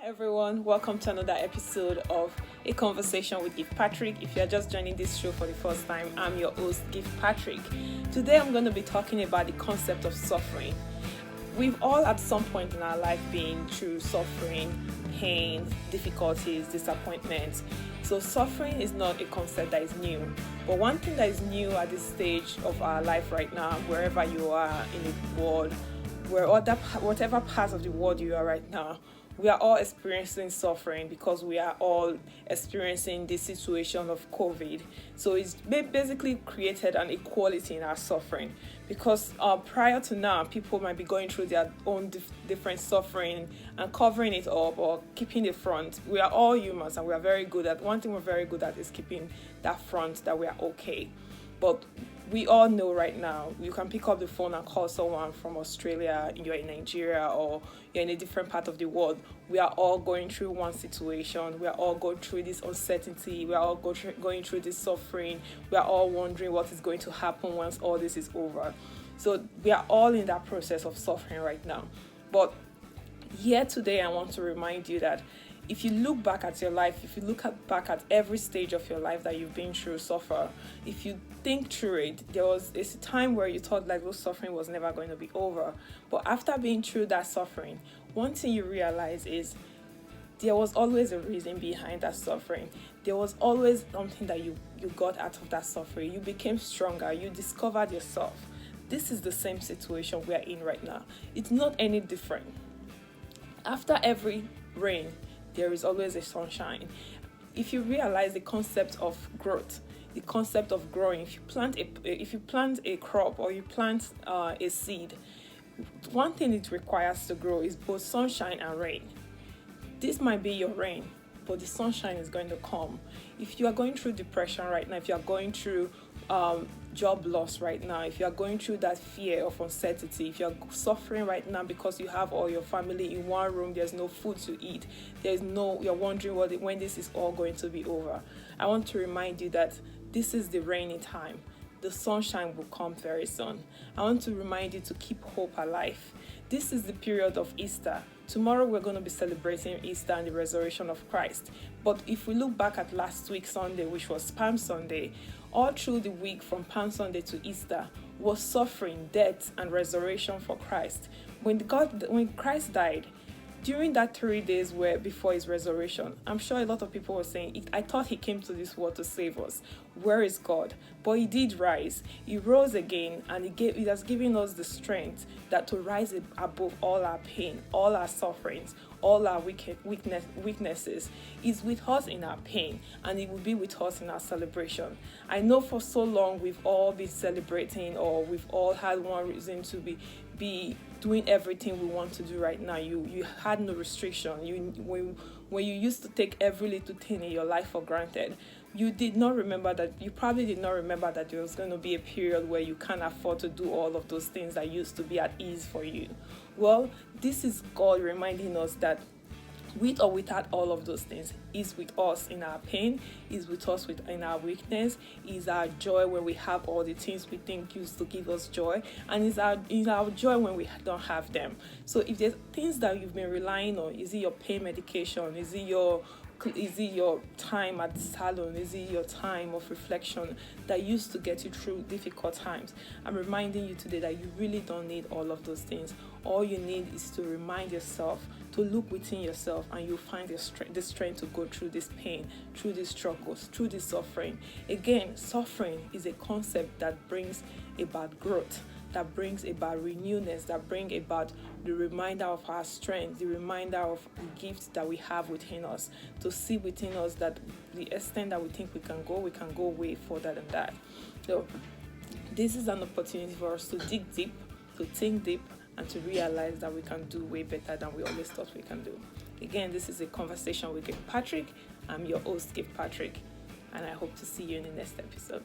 Everyone, welcome to another episode of A Conversation with Gift Patrick. If you're just joining this show for the first time, I'm your host, Gift Patrick. Today I'm going to be talking about the concept of suffering. We've all at some point in our life been through suffering, pain, difficulties, disappointments. So suffering is not a concept that is new. But one thing that is new at this stage of our life right now, wherever you are in the world, whatever part of the world you are right now, we are all experiencing suffering because we are all experiencing the situation of COVID. So it's basically created an equality in our suffering because prior to now, people might be going through their own different suffering and covering it up or keeping the front. We are all humans and we are very good at, one thing we're very good at is keeping that front that we are okay. But we all know right now, you can pick up the phone and call someone from Australia, you're in Nigeria, or you're in a different part of the world. We are all going through one situation. We are all going through this uncertainty. We are all going through this suffering. We are all wondering what is going to happen once all this is over. So we are all in that process of suffering right now. But here today, I want to remind you that if you look back at your life, if you back at every stage of your life that you've been through suffer, if you think through it, there was a time where you thought like those suffering was never going to be over. But after being through that suffering, one thing you realize is there was always a reason behind that suffering. There was always something that you got out of that suffering. You became stronger. You discovered yourself. This is the same situation we are in right now. It's not any different. After every rain, there is always a sunshine. If you realize the concept of growth, the concept of growing, if you plant a crop or you plant a seed, one thing it requires to grow is both sunshine and rain. This might be your rain, but the sunshine is going to come. If you are going through depression right now, if you are going through job loss right now, if you are going through that fear of uncertainty, if you are suffering right now because you have all your family in one room, there's no food to eat, you're wondering when this is all going to be over, I want to remind you that this is the rainy time. The sunshine will come very soon. I want to remind you to keep hope alive. This is the period of Easter. Tomorrow we're going to be celebrating Easter and the resurrection of Christ. But if we look back at last week Sunday, which was Palm Sunday, all through the week from Palm Sunday to Easter was suffering, death, and resurrection for Christ. When Christ died, during that 3 days before his resurrection, I'm sure a lot of people were saying, I thought he came to this world to save us. Where is God? But he did rise. He rose again, and he has given us the strength that to rise above all our pain, all our sufferings, all our weaknesses. He's with us in our pain, and he will be with us in our celebration. I know for so long we've all been celebrating, or we've all had one reason to be doing everything we want to do right now. You had no restriction. When you used to take every little thing in your life for granted, you probably did not remember that there was going to be a period where you can't afford to do all of those things that used to be at ease for you. Well, this is God reminding us that with or without all of those things, He's with us in our pain, He's with us in our weakness, He's our joy when we have all the things we think used to give us joy, and He's our joy when we don't have them. So if there's things that you've been relying on, is it your pain medication? Is it your time at the salon? Is it your time of reflection that used to get you through difficult times? I'm reminding you today that you really don't need all of those things. All you need is to remind yourself, to look within yourself, and you'll find the strength to go through this pain, through these struggles, through this suffering. Again, suffering is a concept that brings about growth, that brings about renewedness, that brings about the reminder of our strength, the reminder of the gifts that we have within us, to see within us that the extent that we think we can go way further than that. So this is an opportunity for us to dig deep, to think deep, and to realize that we can do way better than we always thought we can do. Again, this is a conversation with Gift Patrick. I'm your host, Gift Patrick, and I hope to see you in the next episode.